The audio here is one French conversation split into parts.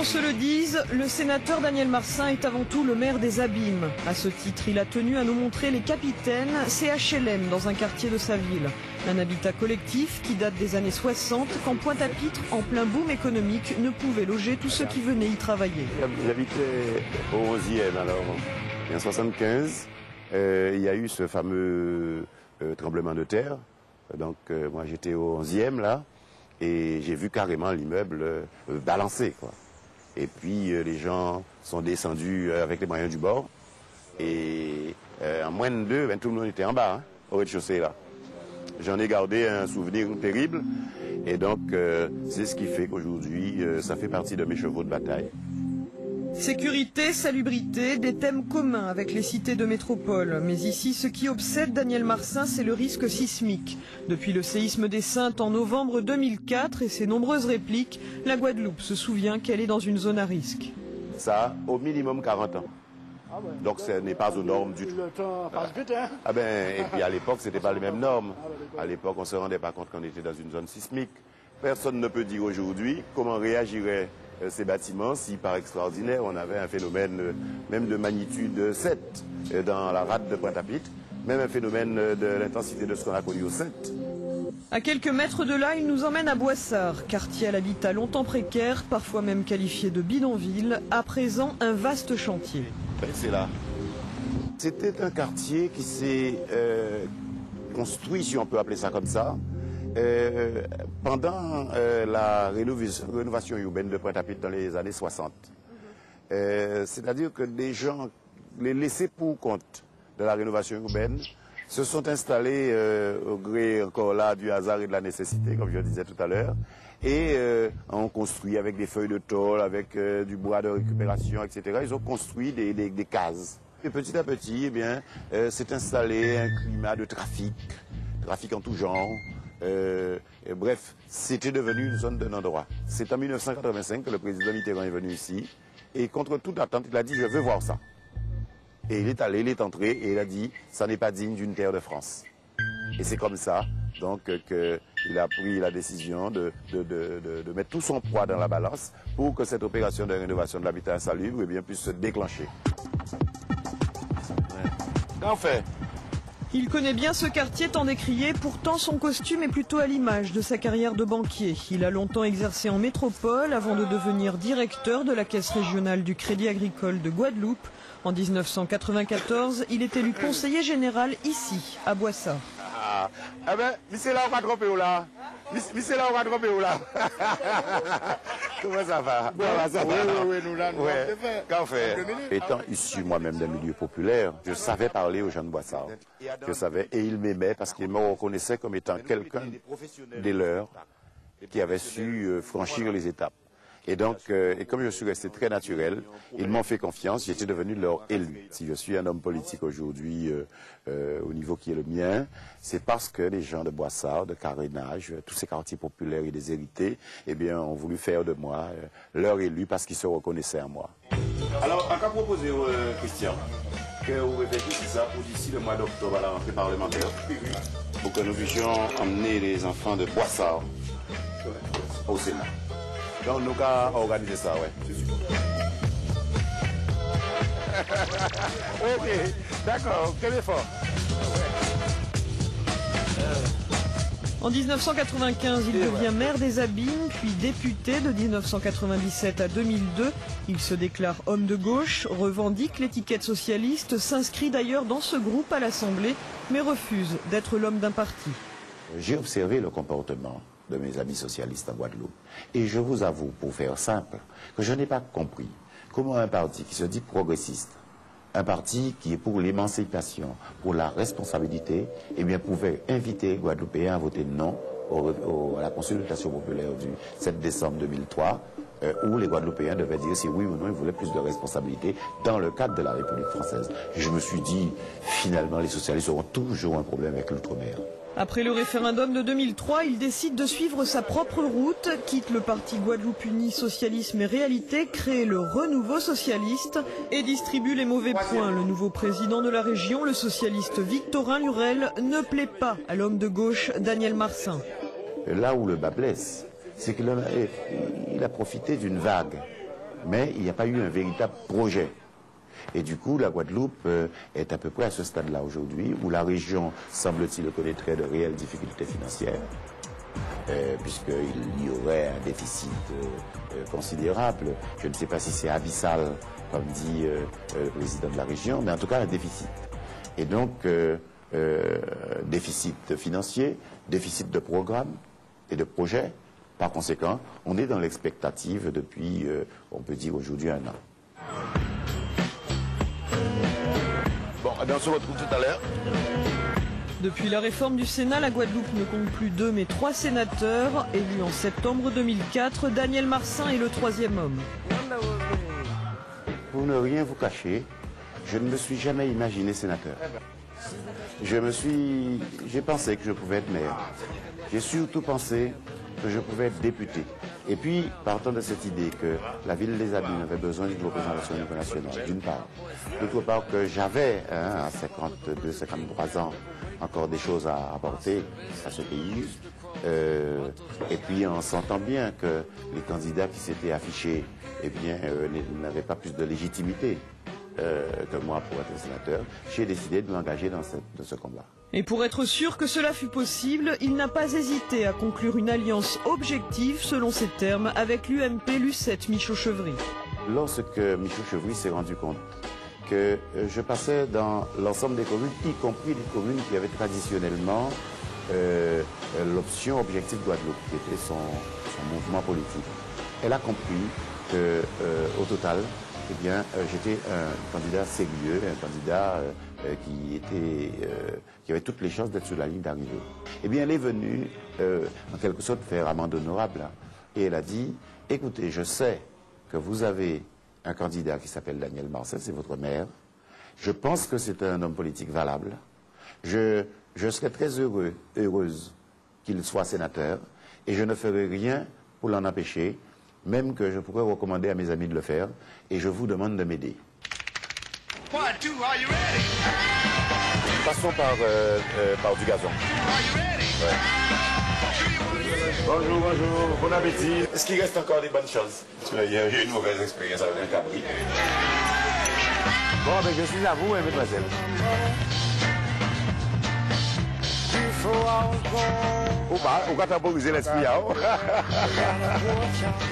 se le dise, le sénateur Daniel Marsin est avant tout le maire des Abîmes. À ce titre, il a tenu à nous montrer les capitaines, ces HLM dans un quartier de sa ville. Un habitat collectif qui date des années 60, quand Pointe-à-Pitre, en plein boom économique, ne pouvait loger tous ceux qui venaient y travailler. J'habitais au 11e, alors, et en 75, il y a eu ce fameux tremblement de terre. Donc, moi, j'étais au 11e, là, et j'ai vu carrément l'immeuble balancer, quoi. Et puis, les gens sont descendus avec les moyens du bord. Et en moins de deux, tout le monde était en bas, hein, au rez-de-chaussée, là. J'en ai gardé un souvenir terrible. Et donc, c'est ce qui fait qu'aujourd'hui, ça fait partie de mes chevaux de bataille. Sécurité, salubrité, des thèmes communs avec les cités de métropole. Mais ici, ce qui obsède Daniel Marsin, c'est le risque sismique. Depuis le séisme des Saintes en novembre 2004 et ses nombreuses répliques, la Guadeloupe se souvient qu'elle est dans une zone à risque. Ça a au minimum 40 ans. Donc ce n'est pas aux normes du tout. Le temps passe vite, hein? Et puis à l'époque, ce n'était pas les mêmes normes. À l'époque, on ne se rendait pas compte qu'on était dans une zone sismique. Personne ne peut dire aujourd'hui comment réagiraient ces bâtiments si, par extraordinaire, on avait un phénomène même de magnitude 7 dans la rade de Pointe-à-Pitre, même un phénomène de l'intensité de ce qu'on a connu au 7. À quelques mètres de là, il nous emmène à Boissard, quartier à l'habitat longtemps précaire, parfois même qualifié de bidonville, à présent un vaste chantier. C'est là. C'était un quartier qui s'est construit, si on peut appeler ça comme ça, pendant la rénovation urbaine de Pointe-à-Pitre dans les années 60. C'est-à-dire que des gens, les laissés pour compte de la rénovation urbaine, se sont installés au gré encore là du hasard et de la nécessité, comme je disais tout à l'heure, et ont construit avec des feuilles de tôle, avec du bois de récupération, etc. Ils ont construit des cases. Et petit à petit, eh bien, s'est installé un climat de trafic en tout genre. Bref, c'était devenu une zone de non-droit. C'est en 1985 que le président Mitterrand est venu ici, et contre toute attente, il a dit « je veux voir ça ». Et il est allé, il est entré, et il a dit « ça n'est pas digne d'une terre de France ». Et c'est comme ça, donc, qu'il a pris la décision de mettre tout son poids dans la balance pour que cette opération de rénovation de l'habitat insalubre, eh bien, puisse se déclencher. Qu'en fait ? Il connaît bien ce quartier tant décrié, pourtant son costume est plutôt à l'image de sa carrière de banquier. Il a longtemps exercé en métropole avant de devenir directeur de la Caisse régionale du Crédit agricole de Guadeloupe. En 1994, il est élu conseiller général ici, à Boissard. Ah ben, c'est là où on va tromper là. C'est là où on va tromper là. Comment ça va? Oui, nous l'avons fait. Qu'en fait? Étant issu moi-même d'un milieu populaire, je savais parler aux gens de Boissard. Je savais, et ils m'aimaient parce qu'ils me reconnaissaient comme étant quelqu'un des leurs qui avait su franchir les étapes. Et donc, et comme je suis resté très naturel, ils m'ont fait confiance, j'étais devenu leur élu. Si je suis un homme politique aujourd'hui au niveau qui est le mien, c'est parce que les gens de Boissard, de Carénage, tous ces quartiers populaires et déshérités, eh bien, ont voulu faire de moi leur élu parce qu'ils se reconnaissaient en moi. Alors, à quoi proposer, Christian, que vous réfléchissez ça pour d'ici le mois d'octobre à la rentrée parlementaire, pour que nous puissions emmener les enfants de Boissard au Sénat. Donc nous avons organisé ça, ouais. Ok, d'accord, quel effort. En 1995, il devient maire des Abîmes, puis député de 1997 à 2002. Il se déclare homme de gauche, revendique l'étiquette socialiste, s'inscrit d'ailleurs dans ce groupe à l'Assemblée, mais refuse d'être l'homme d'un parti. J'ai observé le comportement de mes amis socialistes en Guadeloupe. Et je vous avoue, pour faire simple, que je n'ai pas compris comment un parti qui se dit progressiste, un parti qui est pour l'émancipation, pour la responsabilité, eh bien, pouvait inviter les Guadeloupéens à voter non à la consultation populaire du 7 décembre 2003, où les Guadeloupéens devaient dire si oui ou non ils voulaient plus de responsabilité dans le cadre de la République française. Et je me suis dit, finalement, les socialistes auront toujours un problème avec l'outre-mer. Après le référendum de 2003, il décide de suivre sa propre route, quitte le parti Guadeloupe Unie Socialisme et Réalité, crée le Renouveau Socialiste et distribue les mauvais points. Le nouveau président de la région, le socialiste Victorin Lurel, ne plaît pas à l'homme de gauche Daniel Marsin. Là où le bas blesse, c'est qu'il a profité d'une vague mais il n'y a pas eu un véritable projet. Et du coup, la Guadeloupe est à peu près à ce stade-là aujourd'hui, où la région, semble-t-il, connaîtrait de réelles difficultés financières, puisqu'il y aurait un déficit considérable. Je ne sais pas si c'est abyssal, comme dit le président de la région, mais en tout cas un déficit. Et donc, déficit financier, déficit de programme et de projet. Par conséquent, on est dans l'expectative depuis, on peut dire aujourd'hui, 1 an. Bon, eh bien, on se retrouve tout à l'heure. Depuis la réforme du Sénat, la Guadeloupe ne compte plus 2 mais 3 sénateurs. Élu en septembre 2004, Daniel Marsan est le 3e homme. Pour ne rien vous cacher, je ne me suis jamais imaginé sénateur. J'ai pensé que je pouvais être maire. J'ai surtout pensé que je pouvais être député. Et puis, partant de cette idée que la ville des Abîmes avait besoin d'une représentation au niveau national, d'une part. D'autre part que j'avais, à 52, 53 ans, encore des choses à apporter à ce pays. Et puis, en sentant bien que les candidats qui s'étaient affichés, eh bien, n'avaient pas plus de légitimité que moi pour être sénateur, j'ai décidé de m'engager dans ce combat. Et pour être sûr que cela fut possible, il n'a pas hésité à conclure une alliance objective, selon ses termes, avec l'UMP Lucette Michaud-Chevry. Lorsque Michaud-Chevry s'est rendu compte que je passais dans l'ensemble des communes, y compris les communes qui avaient traditionnellement l'option Objectif Guadeloupe, qui était son mouvement politique, elle a compris que, au total, eh bien, j'étais un candidat sérieux, un candidat qui avait toutes les chances d'être sur la ligne d'arrivée. Eh bien, elle est venue, en quelque sorte, faire amende honorable. Hein, et elle a dit, écoutez, je sais que vous avez un candidat qui s'appelle Daniel Marsan, c'est votre maire. Je pense que c'est un homme politique valable. Je serais très heureuse qu'il soit sénateur et je ne ferai rien pour l'en empêcher, même que je pourrais recommander à mes amis de le faire, et je vous demande de m'aider. Passons par du gazon. Ouais. Bonjour, bonjour, bon appétit. Est-ce qu'il reste encore des bonnes choses? Il y a eu une mauvaise expérience avec un cabri. Bon, ben je suis à vous, mesdemoiselles. On va temporiser l'esprit.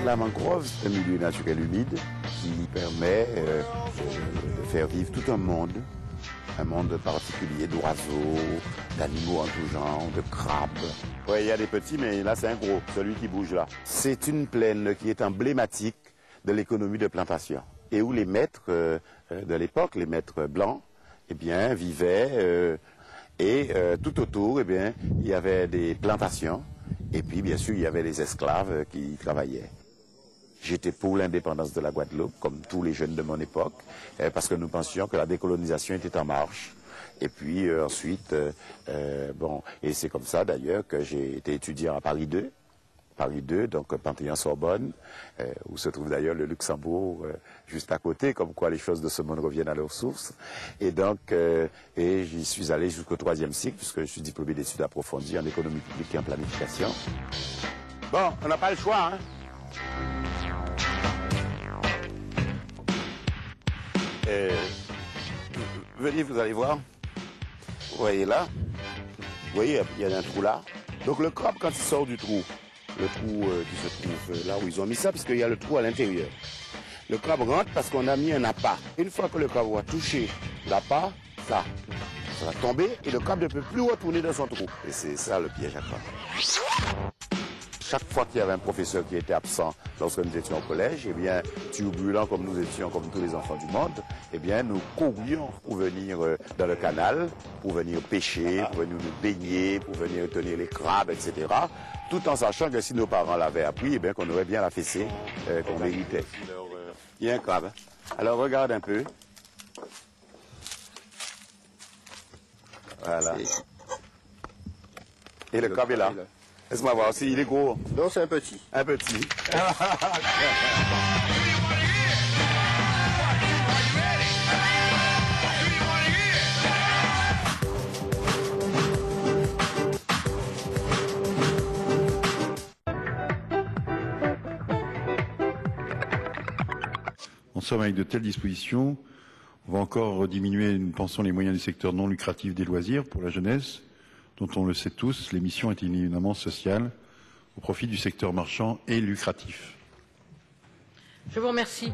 La mangrove, c'est un milieu naturel humide qui permet de faire vivre tout un monde particulier d'oiseaux, d'animaux en tout genre, de crabes. Oui, il y a des petits, mais là c'est un gros, celui qui bouge là. C'est une plaine qui est emblématique de l'économie de plantation et où les maîtres de l'époque, les maîtres blancs, eh bien, vivaient et tout autour, eh bien, il y avait des plantations et puis bien sûr il y avait des esclaves qui y travaillaient. J'étais pour l'indépendance de la Guadeloupe, comme tous les jeunes de mon époque, parce que nous pensions que la décolonisation était en marche. Et puis ensuite, bon, et c'est comme ça d'ailleurs que j'ai été étudiant à Paris 2, donc Panthéon-Sorbonne, où se trouve d'ailleurs le Luxembourg juste à côté, comme quoi les choses de ce monde reviennent à leur source. Et donc, et j'y suis allé jusqu'au 3e cycle, puisque je suis diplômé d'études approfondies en économie publique et en planification. Bon, on n'a pas le choix, hein. Venez, vous allez voir. Vous voyez là, vous voyez, il y a un trou là. Donc le crabe, quand il sort du trou, le trou qui se trouve là où ils ont mis ça, parce qu'il y a le trou à l'intérieur. Le crabe rentre parce qu'on a mis un appât. Une fois que le crabe va toucher l'appât, ça va tomber et le crabe ne peut plus retourner dans son trou. Et c'est ça le piège à crabe. Chaque fois qu'il y avait un professeur qui était absent lorsque nous étions au collège, eh bien, turbulents comme nous étions, comme tous les enfants du monde, eh bien, nous courions pour venir dans le canal, pour venir pêcher, pour venir nous baigner, pour venir tenir les crabes, etc. Tout en sachant que si nos parents l'avaient appris, eh bien, qu'on aurait bien la fessée qu'on méritait. Il y a un crabe. Alors, regarde un peu. Voilà. Et le crabe est là. Laisse-moi voir s'il est gros. Non, c'est un petit. Un petit. somme, avec de telles dispositions, on va encore diminuer, nous pensons, les moyens du secteur non lucratif des loisirs pour la jeunesse, dont on le sait tous, l'émission est éminemment sociale, au profit du secteur marchand et lucratif. Je vous remercie.